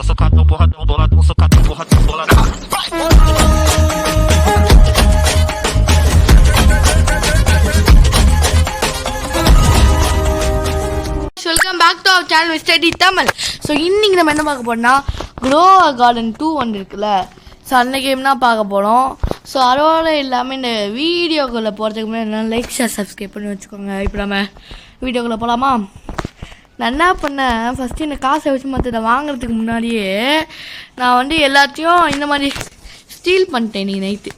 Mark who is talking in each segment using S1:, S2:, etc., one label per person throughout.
S1: socado boladão, boladão, socado boladão, boladão.
S2: Welcome back to our channel mister T Tamil. So இன்றைக்கி நம்ம என்ன பார்க்க போறோம்னா க்ரோ கார்டன் 2 ஒன்று இருக்குல்ல. ஸோ அந்த கேம் தான் பார்க்க போகிறோம். ஸோ அதோட இல்லாமல் இந்த வீடியோக்குள்ளே போகிறதுக்கு முன்னாடி என்ன லைக் ஷேர் சப்ஸ்கிரைப் பண்ணி வச்சுக்கோங்க. இப்போ நம்ம வீடியோக்குள்ளே போகலாமா? நான் என்ன பண்ணேன், ஃபஸ்ட்டு இந்த காசை வச்சு மற்றதை வாங்குறதுக்கு முன்னாடியே நான் வந்து எல்லாத்தையும் இந்த மாதிரி ஸ்டீல் பண்ணிட்டேன். நீ நைட்டு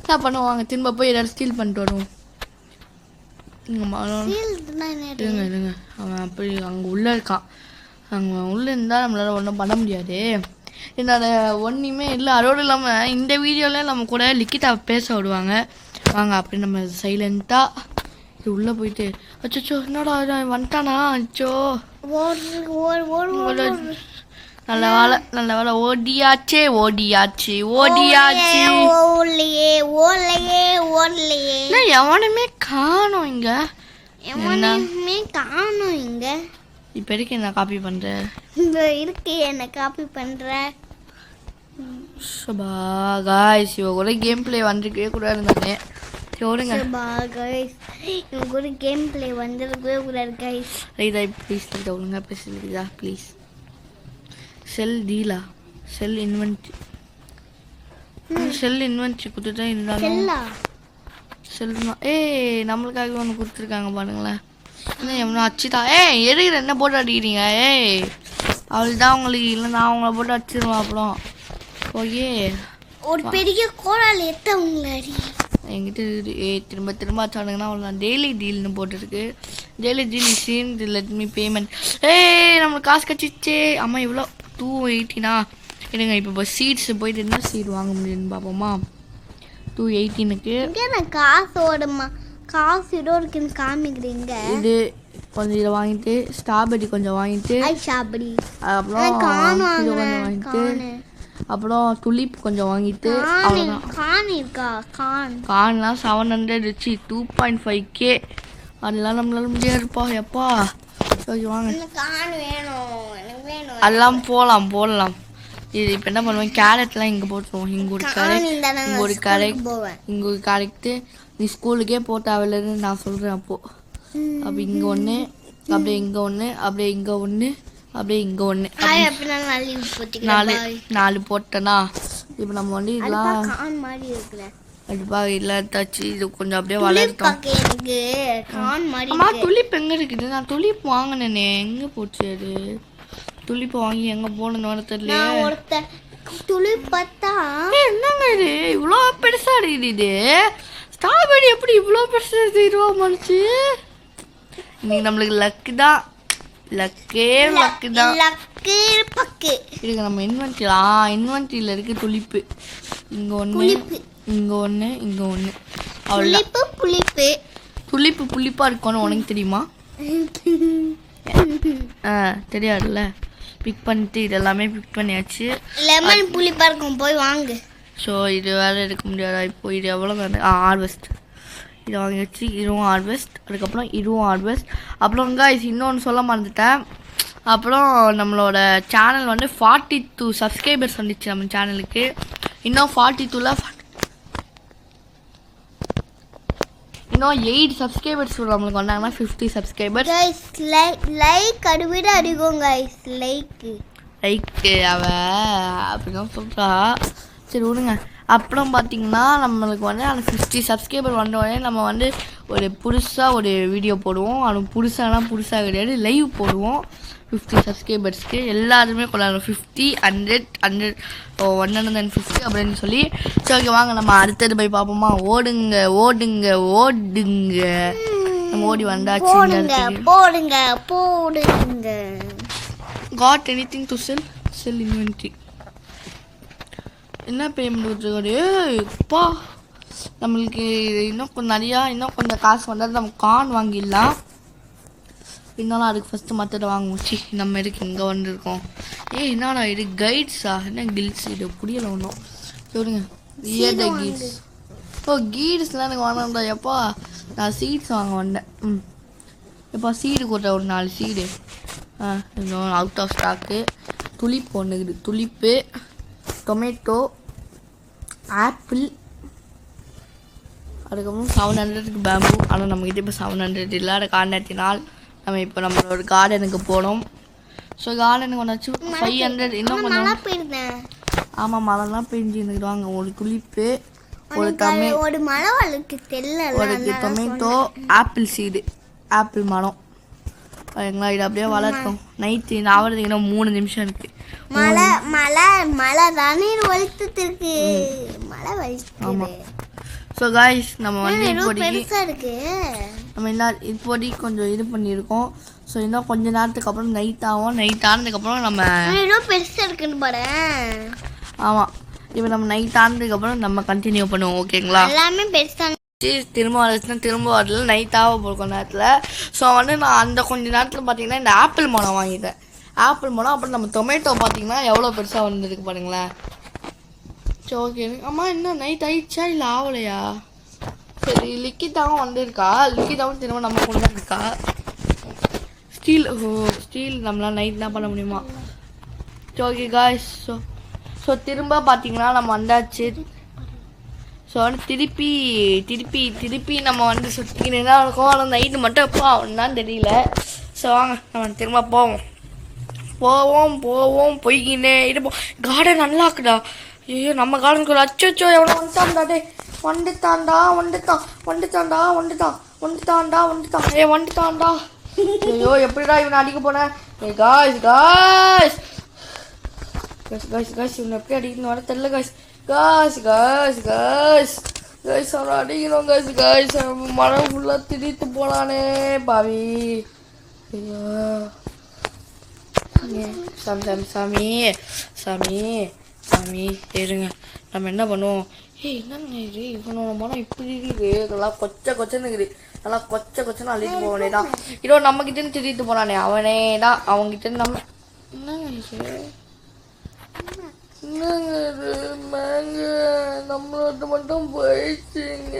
S2: என்ன பண்ணுவாங்க, திரும்ப போய் எல்லோரும் ஸ்டீல் பண்ணிட்டு வருவோம். இருங்க அவன் அப்படி அங்கே உள்ளே இருக்கான். அங்கே உள்ளே இருந்தால் நம்மளால் ஒன்றும் பண்ண முடியாது. என்னோட ஒன்றுமே இல்லை. அதோடு இல்லாமல் இந்த வீடியோவில் நம்ம கூட லிக்கிட்டா பேச விடுவாங்க. வாங்க அப்படி நம்ம சைலண்ட்டாக இது உள்ளே போயிட்டு அச்சோ என்னடா வந்துட்டானா? அச்சோ நல்ல வேலை ஓடியாச்சே. எவனுமே காணோம் இங்க. இப்ப இருக்கு என்ன காப்பி பண்ற? गाइस இவ கூட கேம் ப்ளே வந்திருக்கவே கூடாது. நானே சொல்லுங்க
S3: இவங்க கூட கேம் ப்ளே வந்திருக்கவே கூடாது गाइस.
S2: ரைட் ப்ளீஸ் ஒழுங்கா பேசுறீங்களா ப்ளீஸ். செல் டீலா செல் இன்வென்ட்ரி கொடுத்துட்டா இருந்தாலும் செல்மா நம்மளுக்காக ஒன்று கொடுத்துருக்காங்க பாருங்களேன். என்ன எவ்வளோ அச்சுதா எதுக்கிற என்ன போட்டு அடிக்கிறீங்க? அவள் தான் உங்களுக்கு இல்லை, நான் அவங்கள போட்டு அடிச்சிருவேன். அப்புறம் ஓகே
S3: ஒரு பெரிய கோடால் எத்த உங்களை அடி
S2: என்கிட்ட இருக்குது. திரும்ப அச்சானுங்கன்னா அவ்வளோ டெய்லி டீல்னு போட்டுருக்கு. Daily deal scene let me payment. நம்மளுக்கு காசு கச்சிச்சே. அம்மா இவ்வளோ 280னா இருங்க. இப்போ சீட்ஸ் போயிட்டு என்ன சீட் வாங்க முடியும்னு பார்ப்போமா? 218க்கு
S3: காசு இதோ இருக்குன்னு காமிக்கிறீங்க.
S2: இது கொஞ்சம் இதை வாங்கிட்டு ஸ்ட்ராபெரி கொஞ்சம் வாங்கிட்டு அப்புறம் இது கொஞ்சம் வாங்கிட்டு அப்புறம் துலிப் கொஞ்சம் வாங்கிட்டு கான்லாம் 700 வச்சு 2.5K. அதெல்லாம் நம்மளால முடியாதுப்பா. எப்பா வாங்க அதெல்லாம் போடலாம். இது இப்போ என்ன பண்ணுவேன், கேரட்லாம் இங்கே போட்டுருவோம். இங்கே ஒரு கரெக்டு நீ ஸ்கூலுக்கே போட்டாவில்லன்னு நான் சொல்கிறேன். அப்போது அப்போ இங்கே ஒன்று, அப்படியே இங்கே ஒன்று, அப்படியே இங்கே ஒன்று, அப்படியே இங்கே ஒன்று, 4 போட்டேன்னா இப்போ நம்ம வந்து இதெல்லாம் கண்டிப்பாக இல்லாதாச்சு. இது கொஞ்சம் அப்படியே வளர்த்தோம். அம்மா துளிப் எங்கே இருக்குது? நான் துளிப் வாங்கினேனே, எங்கே போச்சு அது? துளிப்பு வாங்கி எங்கே போகணுன்னு வர தெரியல. என்னங்க இது இவ்வளோ பெருசாக இருக்குது? இது ஸ்ட்ராபெரி எப்படி இவ்வளோ பெருசாக 20 ரூபா மனுச்சு? இன்னைக்கு நம்மளுக்கு லக்கு தான். இருக்கு நம்ம இன்வென்ட்ரியில் இருக்கு துளிப்பு. இங்கே ஒன்று, இங்கே ஒன்று, இங்கே ஒன்று. அவ்வளோ துளிப்பு புளிப்பாக இருக்கும்னு உனக்கு தெரியுமா? தெரியாதுல்ல. பிக் பண்ணிட்டு இதெல்லாமே பிக் பண்ணியாச்சு.
S3: லெமன் புளிப்பாக இருக்கும், போய் வாங்கு.
S2: ஸோ இது வேலை எடுக்க முடியாதா? இப்போ இது எவ்வளோ ஹார்வெஸ்ட் இதை வாங்கி வச்சு இதுவும் ஹார்வெஸ்ட், அதுக்கப்புறம் இதுவும் ஹார்வெஸ்ட். அப்புறம் guys இன்னொன்று சொல்ல மறந்துட்டேன். அப்புறம் நம்மளோட சேனல் வந்து 42 சப்ஸ்கிரைபர்ஸ் வந்துச்சு நம்ம சேனலுக்கு. இன்னும் 42ல் இன்னும் 8 சப்ஸ்கிரைபர்ஸ் நம்மளுக்கு வந்தாங்கன்னா 50 சப்ஸ்கிரைபர்ஸ்.
S3: லைக் அடுவிட அடிக்கும் கைஸ்.
S2: லைக்கு அவ அப்படிதான் சொல்கிறா. சரி விடுங்க. அப்புறம் பார்த்தீங்கன்னா நம்மளுக்கு வந்து அந்த 50 சப்ஸ்கிரைபர் வந்த உடனே நம்ம வந்து ஒரு புதுசாக ஒரு வீடியோ போடுவோம். அது புதுசாக கிடையாது, லைவ் போடுவோம். 50 சப்ஸ்கிரைபர்ஸ்க்கு எல்லாருமே கொண்டாடுறோம். 50 100 150 அப்படின்னு சொல்லி. சரி ஓகே வாங்க நம்ம அடுத்தது போய் பார்ப்போமா? ஓடுங்க நம்ம ஓடி வந்தாச்சு.
S3: போடுங்க.
S2: Got anything to sell inventory. என்ன பேமெண்ட் கொடுத்துருக்காரு? எப்பா நம்மளுக்கு இன்னும் கொஞ்சம் காசு வந்தால் நம்ம கான் வாங்கிடலாம். இருந்தாலும் அதுக்கு ஃபஸ்ட்டு மற்றதை வாங்குவோம். நம்ம இருக்கு இங்கே வந்துருக்கோம். என்னடா இது கைட்ஸா? என்ன கில்ஸ்? இது புரியலை ஒன்றும். சொல்லுங்க கீட்ஸ். கீட்ஸ்லாம் எனக்கு வாங்கினா எப்பா நான் சீட்ஸ் வாங்க வந்தேன். எப்பா சீடு கொடுத்த ஒரு 4 சீடு. Out of stock. துளிப்பு ஒன்று இருக்குது. துளிப்பு, டொமேட்டோ, ஆப்பிள், அதுக்கப்புறம் 700க்கு பேம்பு. ஆனால் நம்மக்கிட்ட இப்போ 700 இல்லாத காரணத்தினால் நம்ம இப்போ நம்மளோட கார்டனுக்கு போனோம். ஸோ கார்டனுக்கு ஒன்றாச்சு 500 இன்னும் கொஞ்சம். ஆமாம், மழைலாம் பெஞ்சுருக்குறாங்க. ஒரு துளிப்பு, ஒரு டொமேட்டோ, ஆப்பிள் சீடு, ஆப்பிள் மரம். சரிங்களா, இது அப்படியே வளர்த்தோம். நைட்டு ஆகிறதுக்கு இன்னும் 3 நிமிஷம் இருக்கு. ஆமாம். ஸோ காய்ஸ் நம்ம வந்து இப்போதைக்கு கொஞ்சம் இது பண்ணியிருக்கோம். ஸோ இன்னும் கொஞ்ச நேரத்துக்கு அப்புறம் நைட் ஆகும். நைட் ஆனதுக்கப்புறம் நம்ம
S3: பெருசாக இருக்குன்னு பாரு.
S2: ஆமாம், இப்போ நம்ம நைட் ஆனதுக்கப்புறம் நம்ம கண்டினியூ பண்ணுவோம். ஓகேங்களா,
S3: எல்லாமே பெருசாக
S2: திரும்ப வரச்சுன்னா திரும்ப வரல, நைட் ஆக போகிற கொஞ்ச நேரத்தில். ஸோ வந்து நான் அந்த கொஞ்ச நேரத்தில் பார்த்தீங்கன்னா இந்த ஆப்பிள் மரம் வாங்கிட்டேன். ஆப்பிள் மரம், அப்புறம் நம்ம டொமேட்டோ பார்த்தீங்கன்னா எவ்வளோ பெருசாக வந்துருக்கு பாருங்களேன். சரி ஓகே. அம்மா இன்னும் நைட் ஆயிடுச்சா இல்லை ஆகலையா? சரி, லிக்கிதாவும் வந்திருக்கா. லிக்கிதாவும் திரும்ப நம்ம கொண்டு தான் இருக்கா. ஸ்டீல் நம்மளால் நைட் தான் பண்ண முடியுமா? சரி ஓகே காய்ஸ். ஸோ திரும்ப பார்த்தீங்கன்னா நம்ம வந்தாச்சு. ஸோ வந்து திருப்பி நம்ம வந்து சுற்றிக்கிட்டு தான் இருக்கோம். ஆனால் நைட்டு மட்டும் எப்போ ஆகும்னு தெரியல. ஸோ வாங்க நம்ம திரும்ப போவோம் போய்கினே இருப்போம். கார்டன் நல்லா இருக்குடா. ஐயோ, நம்ம கார்டனுக்கு அச்சோ எவ்வளோ வந்துட்டான்டா. வந்துட்டான்டா. ஐயோ, எப்படிடா இவனை அடிக்க போனேன்? காய்ஸ் இவனை எப்படி அடிக்கணும் வர தெரியல காய்ஸ். அவனை அடிக்கணும் காய்ஸ். மரம் ஃபுல்லாக திரித்து போனானே பாவி. ஐயோ சாமி இருங்க, நம்ம என்ன பண்ணுவோம்? என்னங்க இது, இவனோட மனம் இப்படி இருக்குது. நல்லா கொச்சன்னு இருக்குது. நல்லா கொச்சன்னு அள்ளிட்டு போக வேண்டியதான். இதோ நம்மக்கிட்டேன்னு திரித்து போனானே அவனே தான். அவங்ககிட்ட நம்ம என்னங்க நம்மளோட மட்டும் போயிடுச்சுங்க.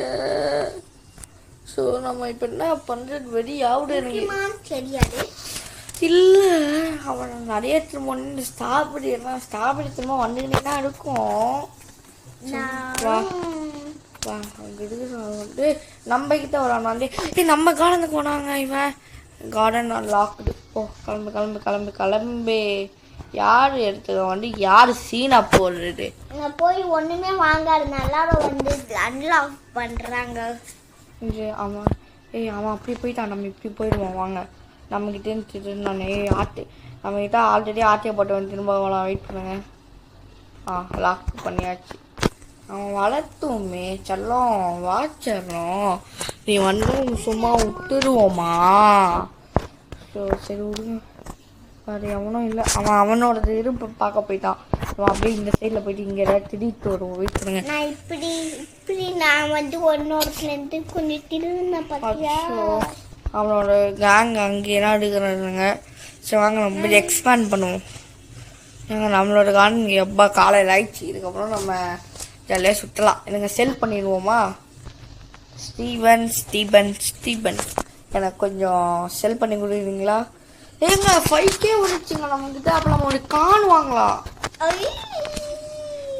S2: ஸோ நம்ம இப்போ என்ன பண்ணுறது? வெடி ஆகுது எனக்கு இல்லை. அவனை நிறைய திரும்ப ஸ்ட்ராபெரி திரும்ப வந்துக்கிட்டே தான் இருக்கும். வந்து நம்ம கிட்ட வரானே. நம்ம கார்டனுக்கு போனாங்க. இவன் கார்டன் லாக்டு. ஓ, கிளம்பு. யார் எடுத்துக்க வந்து யார் சீனா போடுறது?
S3: நான் போய் ஒண்ணுமே வாங்காதனால வந்து அன்லாக் பண்றாங்க.
S2: ஆமாம். அவன் அப்படி போயிட்டான். நம்ம இப்படி போயிடுவோம். வாங்க, நம்மக்கிட்டே நான் நம்மக்கிட்ட ஆல்ரெடி ஆட்டையை போட்டு வந்து திரும்ப வெயிட் பண்ணுங்க. லாக் பண்ணியாச்சு. அவன் வளர்த்துமே செல்லம் வாச்சிடணும். நீ வந்து சும்மா விட்டுருவோமா? ஸோ சரி விடுங்க. அது அவனும் இல்லை. அவனோட இருப்பு பார்க்க போயிட்டான். அவன் அப்படியே இந்த சைடில் போயிட்டு இங்கே ஏதாவது திடீர்த்து வருவோம். வெயிட் பண்ணுங்க.
S3: நான் இப்படி நான் வந்து ஒன்னோடத்துலேருந்து கொஞ்சம் திருந்தேன் பார்த்தியா?
S2: அவனோட கேங் அங்கேனா எடுக்கிறாங்க. சரி வாங்க நம்ம எக்ஸ்பேண்ட் பண்ணுவோம். நம்மளோட கார்டன் எப்போ காலையில் ஆயிடுச்சு. இதுக்கப்புறம் நம்ம ஜாலியாக சுற்றலாம். எனக்கு செல் பண்ணிடுவோமா? ஸ்டீபன் எனக்கு கொஞ்சம் செல் பண்ணி கொடுக்குறீங்களா? ஏங்க 5K வந்துச்சுங்க நம்மக்கிட்ட. அப்போ நம்ம ஒரு கான் வாங்கலாம்.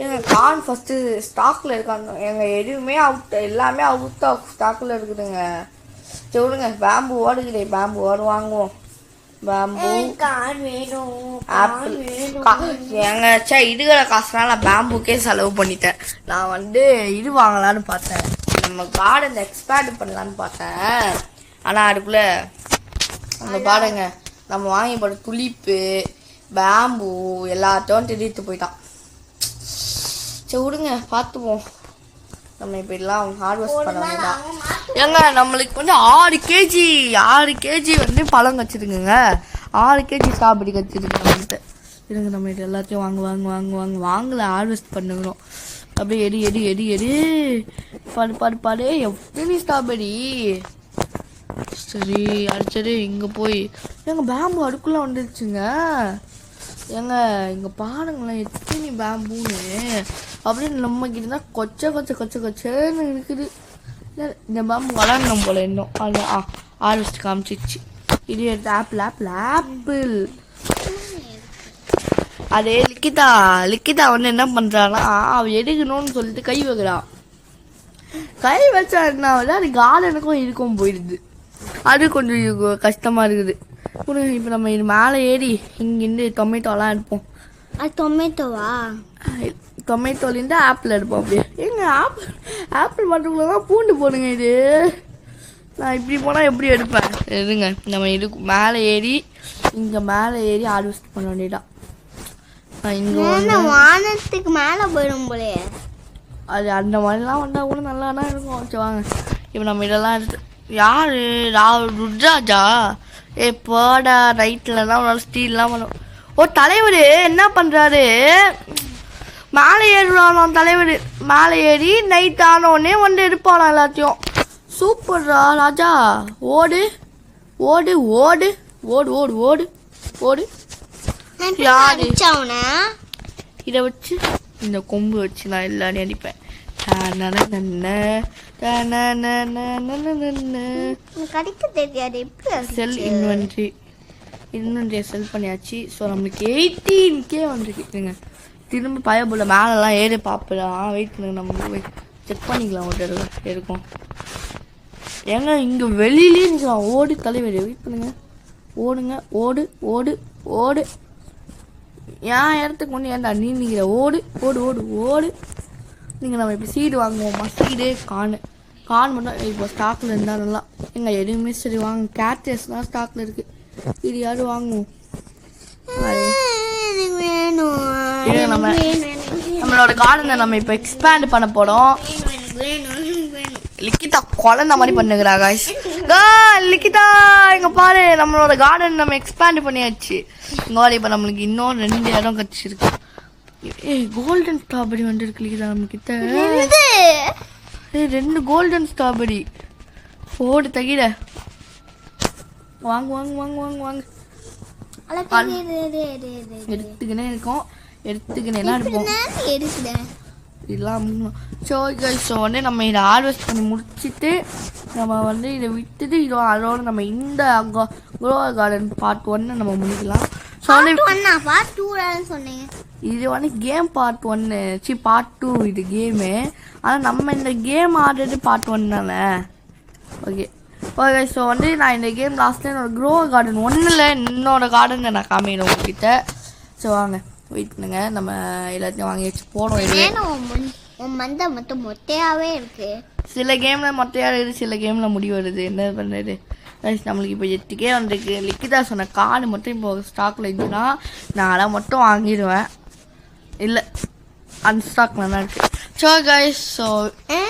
S2: எங்கள் கான் ஃபஸ்ட்டு ஸ்டாக்கில் இருக்காங்க. எங்கள் எதுவுமே எல்லாமே அவுட் ஆஃப் ஸ்டாக்கில் இருக்குதுங்க. சரி விடுங்க. பேம்பு ஓடுக்குதே, பேம்பு வாங்குவோம். பேம்பு ஆப்பிள் ஏங்க இதுகளை காசுனால நான் பேம்புக்கே செலவு பண்ணிட்டேன். நான் வந்து இது வாங்கலான்னு பார்த்தேன். நம்ம கார்டன் எக்ஸ்பேண்ட் பண்ணலான்னு பார்த்தேன். ஆனால் அதுக்குள்ளே அந்த பாருங்க நம்ம வாங்கி போட்ட துளிப்பு பேம்பு எல்லாத்தையும் திடீர்த்து போயிட்டான். சரி விடுங்க, பார்த்துப்போம். நம்ம இப்போ எல்லாம் ஹார்வெஸ்ட் பண்ண வேண்டாம். ஏங்க நம்மளுக்கு வந்து 6 கேஜி வந்து பழம் கச்சிருக்குங்க. 6 கேஜி ஸ்ட்ராபெரி கச்சிருக்கு நம்மகிட்ட. இருங்க, நம்ம இது எல்லாத்தையும் வாங்கல ஹார்வெஸ்ட் பண்ணுறோம். அப்படியே எடி பாரு எவ்வளோ ஸ்ட்ராபெரி. சரி அடிச்சது இங்கே போய் எங்கள் பேம்பு அடுக்குள்ளே வந்துடுச்சுங்க. ஏங்க இங்கே பாருங்களேன் எத்தனை பேம்புன்னு. அப்படின்னு நம்மக்கிட்ட தான் கொச்சன்னு இருக்குது. இந்த பேம்பு வளரணும் போல இன்னும். அது ஹார்வெஸ்ட் காமிச்சிச்சு. இது எடுத்து ஆப்பிள் அது லிக்கிதா வந்து என்ன பண்ணுறான்னா அவள் எடுக்கணும்னு சொல்லிட்டு கை வைக்கிறான். கை வச்சா என்ன ஆகுது, அது கார்டனுக்கும் இருக்கும் போயிடுது. அது கொஞ்சம் கஷ்டமாக இருக்குது. இப்போ நம்ம இது மேலே ஏறி இங்கேருந்து டொமேட்டோலாம் எடுப்போம்.
S3: அது டொமேட்டோவா?
S2: டொமேட்டோலேருந்து ஆப்பிள் எடுப்போம். அப்படியே எங்க ஆப்பிள் மட்டுக்குள்ள தான் பூண்டு போடுங்க. இது நான் இப்படி போனால் எப்படி எடுப்பேன்? எதுங்க நம்ம இது மேலே ஏறி இங்கே மேலே ஏறி ஹார்வெஸ்ட் பண்ண வேண்டியதான்.
S3: இங்கே வானத்துக்கு மேலே போயிடும் போலையே.
S2: அது அந்த மாதிரிலாம் வந்தால் கூட நல்லா தான் இருக்கும். சரி வாங்க இப்போ நம்ம இதெல்லாம் எடுத்து யார் ருத்ராஜா போடா ரைட்லலாம் ஒரு ஸ்டீல்லாம் பண்ணும். ஓ தலைவர் என்ன பண்ணுறாரு, மேலே ஏறுவானோ தலைவர். மேலே ஏறி நைட் ஆனோடனே வந்து எடுப்பானா எல்லாத்தையும். சூப்பர்ரா ராஜா. ஓடு ஓடு ஓடு ஓடு ஓடு ஓடு ஓடு. யாரு இதை வச்சு இந்த கொம்பு வச்சு நான் எல்லாரையும் அடிப்பேன். செல் இன்வென்ட்ரி செல் பண்ணியாச்சு. ஸோ நம்மளுக்கு 18K வந்துருக்குங்க. திரும்ப பயபுள்ள மேலெலாம் ஏறி பார்ப்பலாம். வெயிட் பண்ணுங்க, நம்ம செக் பண்ணிக்கலாம். ஒரு தடவை இருக்கும் ஏங்க இங்கே வெளியிலே நிற்கலாம். ஓடு தலைவர், வெயிட் பண்ணுங்க. ஓடுங்க ஓடு ஓடு ஓடு. ஏன் இடத்துக்கு முன்னே ஏன்டா நீ நிற்கிற? ஓடு ஓடு ஓடு ஓடு. நீங்கள் நம்ம இப்போ சீடு வாங்குவோம்மா. சீடு கான் மட்டும் இப்போ ஸ்டாக்கில் இருந்தால் நல்லா. எங்க எதுவுமே சரி வாங்க. கேட்டஸ் தான் ஸ்டாக்கில் இருக்குது. இது யாரும் வாங்குவோம். நம்மளோட கார்டனை நம்ம இப்போ எக்ஸ்பேண்ட் பண்ண போகிறோம். லிக்கிதா குழந்த மாதிரி பண்ணுகிறா காய்ஸ். லிக்கிதா இங்கே பாரு, நம்மளோட கார்டன் நம்ம எக்ஸ்பேண்ட் பண்ணியாச்சு. இங்கே இப்போ நம்மளுக்கு இன்னும் 2 இடம் கிடச்சிருக்கு. கோல்டன் ஸ்ட்ராபெரி வந்துருக்கு லிக்கிதா நம்மக்கிட்ட. 2 கோல்டன் ஸ்ட்ராபெரி. ஓடு தகிட வாங்க வாங்க வாங்க வாங்க வாங்க. எடுத்துக்கினே இருக்கோம். எடுத்துக்கினேலாம் இருப்போம். இதெல்லாம் ஸோ வந்து நம்ம இதை ஹார்வெஸ்ட் பண்ணி முடிச்சுட்டு நம்ம வந்து இதை விட்டுட்டு அதோட நம்ம இந்த க்ரோவர் கார்டன் பார்ட் 1 நம்ம முடிக்கலாம். ஸோ
S3: சொன்னீங்க
S2: இது வந்து கேம் பார்ட் 1 பார்ட் 2 இது கேமு. ஆனால் நம்ம இந்த கேம் ஆடுறது பார்ட் 1 தானே. Okay okay. ஸோ வந்து நான் இந்த கேம் லாஸ்ட்டில் என்னோடய க்ரோவர் கார்டன் 1ல் என்னோடய கார்டனை நான் காமிக்கிறேன் உங்ககிட்ட. ஸோ வாங்க வெயிட் பண்ணுங்க. நம்ம எல்லாத்தையும் வாங்கி வச்சு போனோம். இது
S3: மந்தை மட்டும் மொட்டையாகவே இருக்குது.
S2: சில கேமில் மொட்டையாக இருக்குது, சில கேமில் முடி வருது. என்ன பண்ணுறது? நம்மளுக்கு இப்போ 8K வந்துருக்கு. லிக்கிதா சொன்ன கார்டு மட்டும் இப்போ ஸ்டாக்கில் இருந்துச்சுன்னா நான் மட்டும் வாங்கிடுவேன். இல்லை அன்ஸ்டாக்கில் தான் இருக்குது. ஸோ கைஸ், ஸோ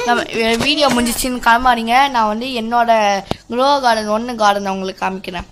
S2: நம்ம வீடியோ முடிஞ்சிச்சின்னு கிளம்பாதீங்க. நான் வந்து என்னோடய க்ரோவர் கார்டன் 1 கார்டன் உங்களுக்கு காமிக்கிறேன்.